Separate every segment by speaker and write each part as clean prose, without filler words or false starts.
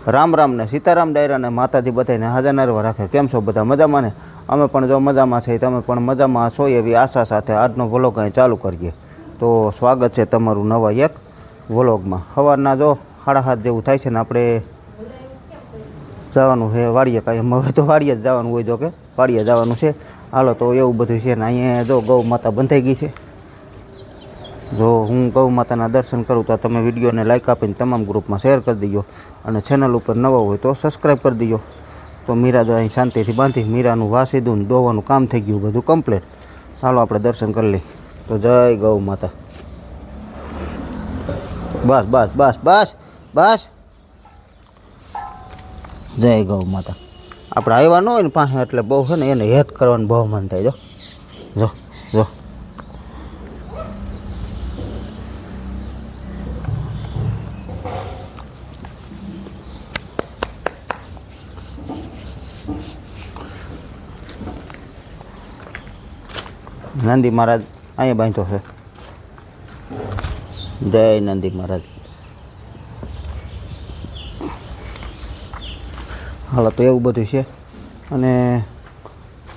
Speaker 1: રામ રામ ને સીતારામ ડાયરા ને માતાજી બધાને હાજર નરવા રાખે. કેમ છો બધા? મજામાં ને? અમે પણ જો મજામાં છે, તમે પણ મજામાં છો એવી આશા સાથે આજનો વ્લોગ અહીં ચાલુ કરીએ. તો સ્વાગત છે તમારું નવા એક વ્લોગમાં. સવારના જો 7:30 જેવું થાય છે ને આપણે જવાનું છે વાડીએ. કાંઈ હવે તો વાડીએ જ જવાનું હોય, જો કે વાડીએ જવાનું છે. હાલો તો એવું બધું છે ને અહીંયા જો ગૌ માતા બંધાઈ ગઈ છે. જો હું ગૌ માતાના દર્શન કરું તો તમે વિડીયોને લાઇક આપીને તમામ ગ્રુપમાં શેર કરી દીજો અને ચેનલ ઉપર નવા હોય તો સબસ્ક્રાઈબ કરી દીજો. તો મીરા જો અહીં શાંતિથી બાંધી મીરાનું વાસીદું દોવાનું કામ થઈ ગયું બધું કમ્પ્લીટ. હાલો આપણે દર્શન કરી લઈએ. તો જય ગૌ માતા. બસ બસ બસ બસ બસ. જય ગૌ માતા. આપણે આવ્યા ન હોય ને પાસે એટલે બહુ છે ને એને હેત કરવાનું બહુ મન થાય. જો જો નંદી મહારાજ અહીંયા બાંધ્યો છે. જય નંદી મહારાજ. હાલો તો એવું બધું છે અને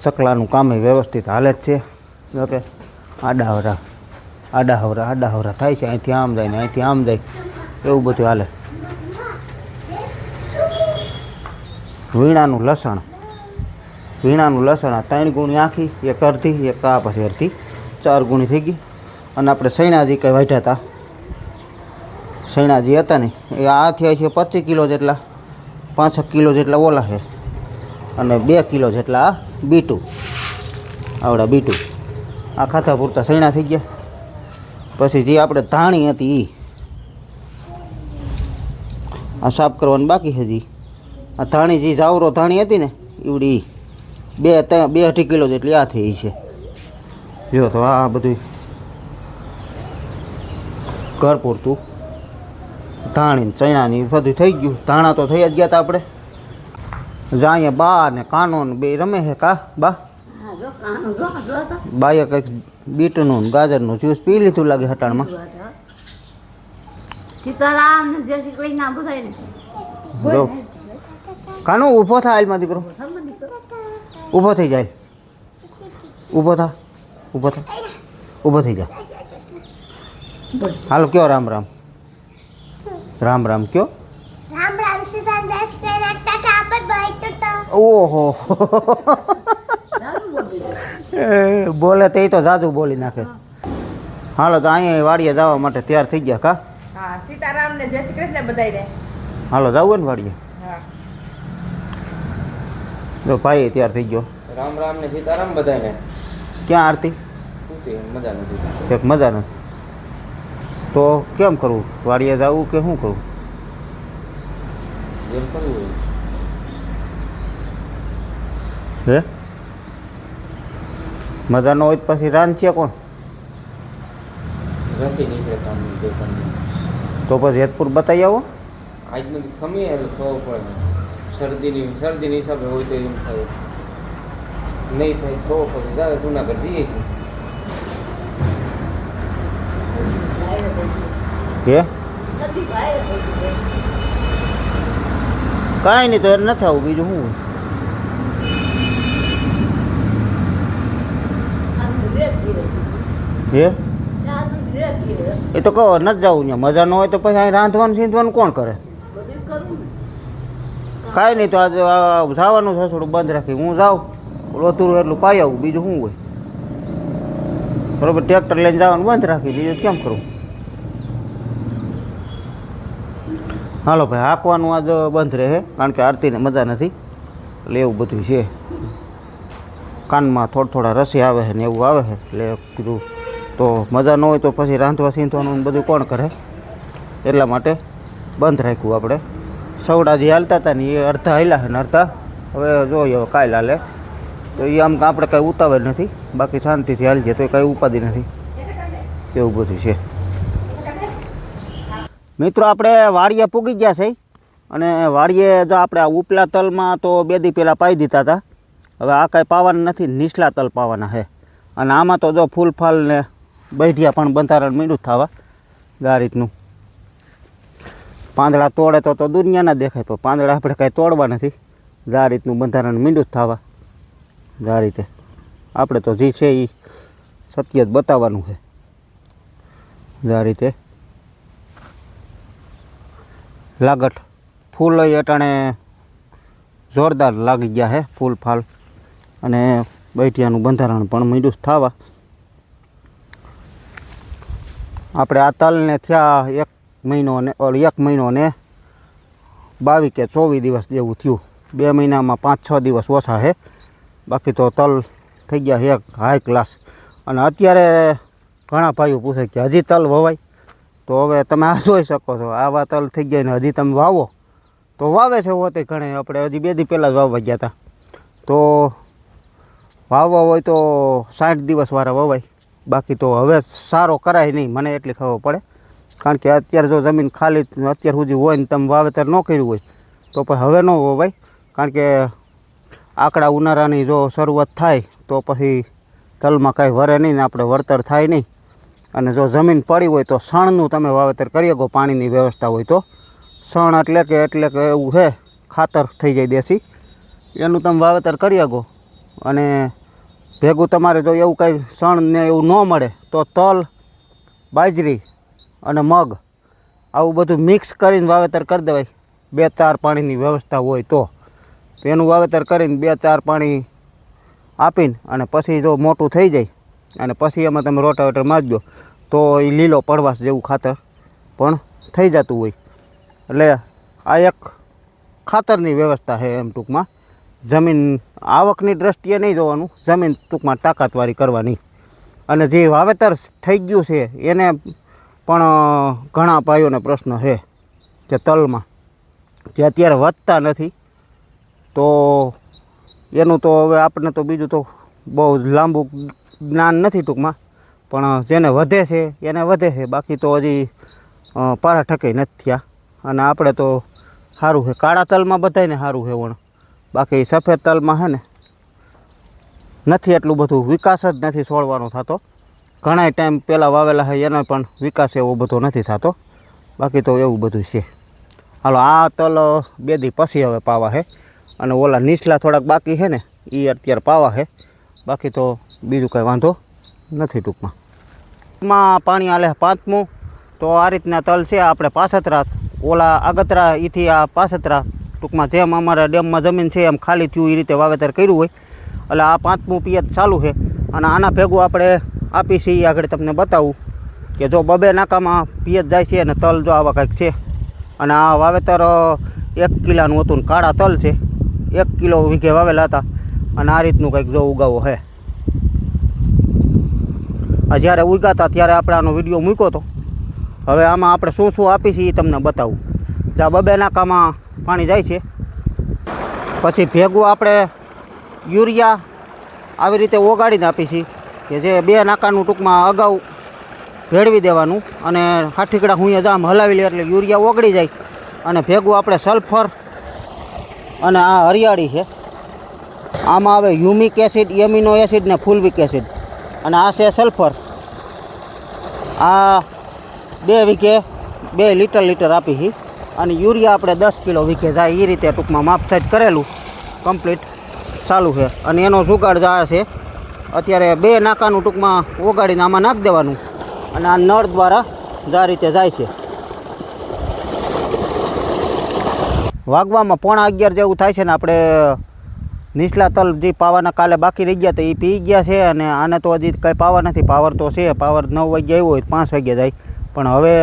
Speaker 1: સકલાનું કામ વ્યવસ્થિત હાલે જ છે. જોકે આડા હવરા થાય છે. અહીંથી આમ જાય ને અહીંથી આમ જાય એવું બધું હાલે. વીણાનું લસણ આ 3 ગુણી આખી, એક અડધી, એક આ પછી અડધી, 4 ગુણી થઈ ગઈ. અને આપણે સૈણાજી કંઈ વાઢ્યા હતા, સૈણાજી હતા ને એ આ થયા છે 25 કિલો જેટલા, 5 કિલો જેટલા ઓલા છે અને 2 કિલો જેટલા આ બીટું, આવડા બીટું. આ ખાતા પૂરતા સૈણા થઈ ગયા. પછી જે આપણે ધાણી હતી એ આ સાફ કરવાની બાકી છે. હજી આ ધાણી જે જાવરો ધાણી હતી ને એવડી 2-2.5 કિલો જેટલી આ થઈ છે. જો તો આ બધું ઘર પૂરતું ધાણી ચણાની બધું થઈ ગયું. ધાણા તો થઈ જ ગયા હતા આપણે. જા અહીંયા બા ને કાનો ને બે રમે છે. કા બા બાએ કંઈક બીટનું ને ગાજરનું જ્યુસ પી લીધું લાગે હટાણમાં. જો કાનો ઊભો થાય હાલમાં દીકરો, ઊભો થઈ જાય, ઊભો થઈ જા. હાલો કયો રામ રામ, રામ રામ કયો. ઓહો બોલે તે તો જાજુ બોલી નાખે. હાલો તો અહીંયા વાડીએ જવા માટે તૈયાર થઈ ગયા. કા
Speaker 2: સીતારામ ને જય શ્રી કૃષ્ણ બધાયને.
Speaker 1: હાલો જવું ને વાડીએ. જો ભાઈ તૈયાર થઈ ગયો.
Speaker 3: રામ રામ ને સીતારામ બધાને.
Speaker 1: ક્યાં આરતી?
Speaker 3: મજા નથી.
Speaker 1: એક મજા નથી તો કેમ કરવું? વાડીએ જવું કે શું કરવું?
Speaker 3: જેમ કરવું હોય.
Speaker 1: હે મજા ન હોય પછી રાંધશે કોણ?
Speaker 3: રસી નીકળે કામ
Speaker 1: તો પછી જેતપુર બતાવી આવો.
Speaker 3: આજ નથી ખમી એટલે ખબર પડે. શરદીની હિસાબે હોય તો એમ થાય, નહીં થાય તો પછી જાય જુનાગઢ જઈએ છીએ.
Speaker 1: હે કાંઈ નહીં તો એને નથી આવું, બીજું શું હોય? હે એ તો કહો નથી જવું ત્યાં, મજા ન હોય તો પછી અહીં રાંધવાનું સીંધવાનું કોણ કરે? કાંઈ નહીં તો આજે જવાનું છે થોડું બંધ રાખી હું જાઉં, લોતુરું એટલું પાઈ આવું, બીજું શું હોય? બરાબર ટ્રેક્ટર લઈને જવાનું બંધ રાખી, બીજું કેમ કરવું? હાલો ભાઈ હાંકવાનું આજ બંધ રહે કારણ કે આરતીને મજા નથી એટલે એવું બધું છે. કાનમાં થોડા રસી આવે છે ને એવું આવે છે એટલે કીધું તો મજા ન હોય તો પછી રાંધવા સીંધવાનું બધું કોણ કરે, એટલા માટે બંધ રાખ્યું આપણે. સવડાજી હાલતા હતા ને એ અડધા હાલ્યા છે ને અડધા હવે જોઈએ હવે કાલે હાલે. તો એ આમ આપણે કાંઈ ઉતાવળ નથી, બાકી શાંતિથી હાલી જાય તો કાંઈ ઉપાધિ નથી, એવું બધું છે. મિત્રો આપણે વાડીએ પૂગી ગયા છે અને વાડીએ જો આપણે આ ઉપલા તલમાં તો 2 દી પહેલાં પાઈ દીધા હતા. હવે આ કાંઈ પાવાના નથી, નીચલા તલ પાવાના છે. અને આમાં તો જો ફૂલ ફાલ ને બૈઠિયા પણ બંધારણ મીંડું થવા આ રીતનું. પાંદડા તોડે તો દુનિયાના દેખાય, પણ પાંદડા આપણે કાંઈ તોડવા નથી. આ રીતનું બંધારણ મીંડું જ થવા. આ રીતે આપણે તો જે છે એ સત્ય જ બતાવવાનું છે. આ રીતે લાગટ ફૂલ અટાણે જોરદાર લાગી ગયા છે, ફૂલ ફાલ, અને બૈઠિયાનું બંધારણ પણ મીંડું જ થવા. આપણે આ તલને થયા 1 મહિનો ને 22 કે 24 દિવસ જેવું થયું. 2 મહિનામાં 5-6 દિવસ ઓછા છે. બાકી તો તલ થઈ ગયા એક હાઈ ક્લાસ. અને અત્યારે ઘણા ભાઈઓ પૂછે કે હજી તલ વવાય, તો હવે તમે આ જોઈ શકો છો, આવા તલ થઈ ગયા ને હજી તમે વાવો તો વાવે છે. હોતે ઘણે આપણે હજી 2 દી પહેલાં જ વાવવા ગયા હતા. તો વાવવા હોય તો 60 દિવસવાળા વવાય. બાકી તો હવે સારો કરાય નહીં, મને એટલી ખબર પડે. કારણ કે અત્યારે જો જમીન ખાલી અત્યાર સુધી હોય ને તમે વાવેતર ન કર્યું હોય તો પછી હવે ન વવાય. કારણ કે આકડા ઉનાળાની જો શરૂઆત થાય તો પછી તલમાં કાંઈ વરે નહીં ને આપણે વળતર થાય નહીં. અને જો જમીન પડી હોય તો શણનું તમે વાવેતર કરી શકો, પાણીની વ્યવસ્થા હોય તો. શણ એટલે કે એવું છે, ખાતર થઈ જાય દેશી, એનું તમે વાવેતર કરી શકો. અને ભેગું તમારે જો એવું કાંઈ શણ ને એવું ન મળે તો તલ, બાજરી અને મગ આવું બધું મિક્સ કરીને વાવેતર કરી દેવાય. 2-4 પાણીની વ્યવસ્થા હોય તો એનું વાવેતર કરીને 2-4 પાણી આપીને અને પછી જો મોટું થઈ જાય અને પછી એમાં તમે રોટાવેટર મારજો તો એ લીલો પડવાશ જેવું ખાતર પણ થઈ જતું હોય. એટલે આ એક ખાતરની વ્યવસ્થા છે એમ ટૂંકમાં. જમીન આવકની દ્રષ્ટિએ નહીં જોવાનું, જમીન ટૂંકમાં તાકાતવાળી કરવાની. અને જે વાવેતર થઈ ગયું છે એને પણ ઘણા ભાઈઓને પ્રશ્ન છે કે તલમાં જે અત્યારે વધતા નથી, તો એનું તો હવે આપણને તો બીજું તો બહુ લાંબુ જ્ઞાન નથી ટૂંકમાં. પણ જેને વધે છે એને વધે છે, બાકી તો હજી પારા ઠકે નથી થયા. અને આપણે તો સારું છે, કાળા તલમાં બધાયને સારું છે વણ. બાકી સફેદ તલમાં છે ને નથી એટલું બધું વિકાસ જ નથી છોડવાનો થતો. ઘણા ટાઈમ પહેલાં વાવેલા છે એનો પણ વિકાસ એવો બધો નથી થતો. બાકી તો એવું બધું છે. હાલો, આ તલ 2 દી પછી હવે પાવા છે. અને ઓલા નીચલા થોડાક બાકી છે ને એ અત્યારે પાવા છે. બાકી તો બીજું કાંઈ વાંધો નથી ટૂંકમાં. માં પાણી હાલે 5મું. તો આ રીતના તલ છે. આપણે પાસતરા, ઓલા આગતરા એથી આ પાસતરા, ટૂંકમાં જેમ અમારા ડેમમાં જમીન છે એમ ખાલી થયું એ રીતે વાવેતર કર્યું હોય. એટલે આ 5મું પિયત ચાલુ છે. અને આના ભેગું આપણે આપી છીએ આગળ તમને બતાવું કે જો 2 નાકામાં પિયત જાય છે અને તલ જો આવા કંઈક છે. અને આ વાવેતર 1 કિલોનું હતું ને કાળા તલ છે, 1 કિલો વીઘે વાવેલા હતા. અને આ રીતનું કંઈક જો ઉગાવો છે. જ્યારે ઉગાતા ત્યારે આપણે આનો વિડીયો મૂક્યો હતો. હવે આમાં આપણે શું શું આપી છીએ એ તમને બતાવું. જ્યાં 2 નાકામાં પાણી જાય છે, પછી ભેગું આપણે યુરિયા આવી રીતે ઓગાડીને આપી છીએ કે જે 2 નાકાનું ટૂંકમાં અગાઉ ભેળવી દેવાનું. અને હાથીકડા હું જામ હલાવી લે એટલે યુરિયા ઓગળી જાય. અને ભેગું આપણે સલ્ફર અને આ હરિયાળી છે, આમાં આવે હ્યુમિક એસિડ, એમિનો એસિડ ને ફુલ્વિક એસિડ. અને આ છે સલ્ફર. આ 2 વીઘે 2 લીટર આપી છે. અને યુરિયા આપણે 10 કિલો વીઘે જાય એ રીતે ટૂંકમાં માપ સાઈડ કરેલું કમ્પ્લીટ ચાલુ છે. અને એનો જુગાડ જાય છે અત્યારે 2 નાકાનું ટૂંકમાં ઓગાડીને આમાં નાખી દેવાનું. અને આ નળ દ્વારા આ રીતે જાય છે. વાગવામાં 11:15 જેવું થાય છે ને આપણે નીચલા તલ જે પાવાના કાલે બાકી રહી ગયા હતા એ પી ગયા છે. અને આને તો હજી કંઈ પાવા નથી. પાવર તો છે, પાવર 9 વાગે આવ્યો હોય 5 વાગે જાય. પણ હવે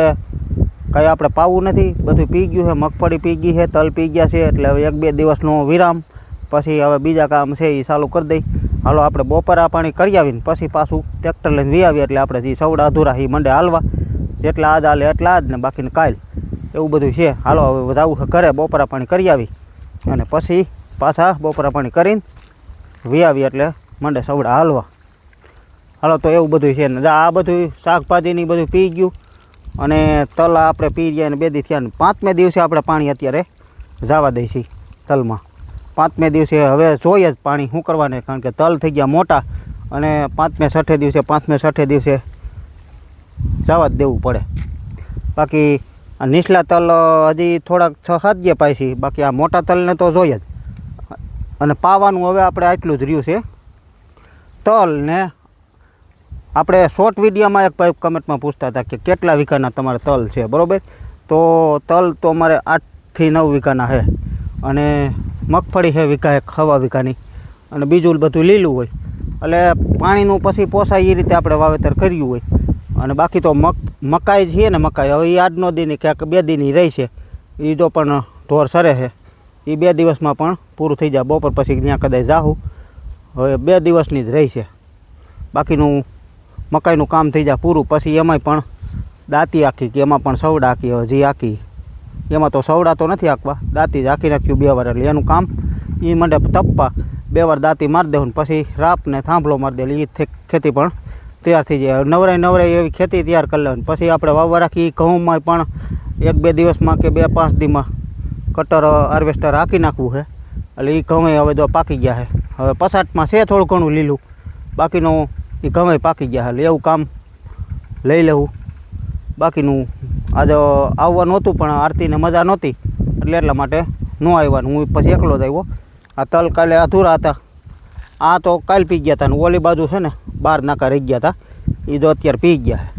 Speaker 1: કંઈ આપણે પાવું નથી, બધું પી ગયું છે. મગફળી પી ગઈ છે, તલ પી ગયા છે. એટલે હવે 1-2 દિવસનો વિરામ, પછી હવે બીજા કામ છે એ ચાલુ કરી દઈ. હાલો, આપણે બપોરા પાણી કરી આવીને પછી પાછું ટ્રેક્ટર લઈને વી આવીએ. એટલે આપણે જે સવડા અધૂરા એ મંડે હાલવા, જેટલા આજ હાલે એટલા જ ને બાકીને કાલ, એવું બધું છે. હાલો, હવે જવું છે ઘરે, બપોરા પાણી કરી આવી અને પછી પાછા બપોરા પાણી કરીને વી આવીએ એટલે મંડે સવડા હાલવા. હાલો, તો એવું બધું છે ને આ બધું શાકભાજીની બધું પી ગયું. અને તલ આપણે પી ગયા ને 2 દી થયા ને 5મે દિવસે આપણે પાણી અત્યારે જવા દઈએ છીએ તલમાં. 5મે દિવસે હવે જોઈએ જ પાણી શું કરવાને, કારણ કે તલ થઈ ગયા મોટા. અને 5મે 6 દિવસે જવા જ દેવું પડે. બાકી આ નીચલા તલ હજી થોડાક 6-7 જે પાય છે, બાકી આ મોટા તલને તો જોઈએ જ. અને પાવાનું હવે આપણે આટલું જ રહ્યું છે તલ. ને આપણે શોર્ટ વિડીયોમાં એક ભાઈ કમેન્ટમાં પૂછતા હતા કે કેટલા વીઘાના તમારે તલ છે, બરાબર. તો તલ તો અમારે 8 થી 9 વીઘાના છે, અને મગફળી છે વીઘા 1 વીઘાની, અને બીજું બધું લીલું હોય. એટલે પાણીનું પછી પોસાય એ રીતે આપણે વાવેતર કર્યું હોય. અને બાકી તો મકાઈ છે ને, મકાઈ હવે એ આજનો દીની ક્યાંક 2 દીની રહી છે. એ જો પણ ઢોર સરે છે એ 2 દિવસમાં પણ પૂરું થઈ જાય. બપોર પછી ત્યાં કદાચ જાહું, હવે 2 દિવસની જ રહી છે. બાકીનું મકાઈનું કામ થઈ જાય પૂરું. પછી એમાંય પણ દાંતી આખી કે એમાં પણ સવડા આખી. હવે જે આખી એમાં તો સવડા તો નથી આંકવા, દાંતી જ આખી નાખ્યું 2 વાર. એટલે એનું કામ એ મંડે તપ્પા 2 વાર દાંતી મારી દેવું, પછી રાપ ને થાંભલો મારી દે. એ ખેતી પણ તૈયાર થઈ જાય. નવરાઈ એવી ખેતી તૈયાર કરી લેવાની. પછી આપણે વાવવા રાખી ઘઉંમાં પણ 1-2 દિવસમાં કે 2-5 દીમાં કટર હાર્વેસ્ટર હાંકી નાખવું છે. એટલે એ ઘઉં હવે જો પાકી ગયા છે. હવે પસાટમાં છે થોડું ઘણું લીલું, બાકીનું એ ઘઉં પાકી ગયા. એટલે એવું કામ લઈ લેવું. બાકીનું આજે આવવાનું હતું પણ આરતીને મજા નહોતી, એટલે એટલા માટે ન આવવાનું. હું પછી એકલો જ આવ્યો. આ તલ કાલે અધૂરા હતા. આ તો કાલ પી ગયા હતા, ને ઓલી બાજુ છે ને 12 નાકા રહી ગયા હતા, એ તો અત્યારે પી ગયા છે.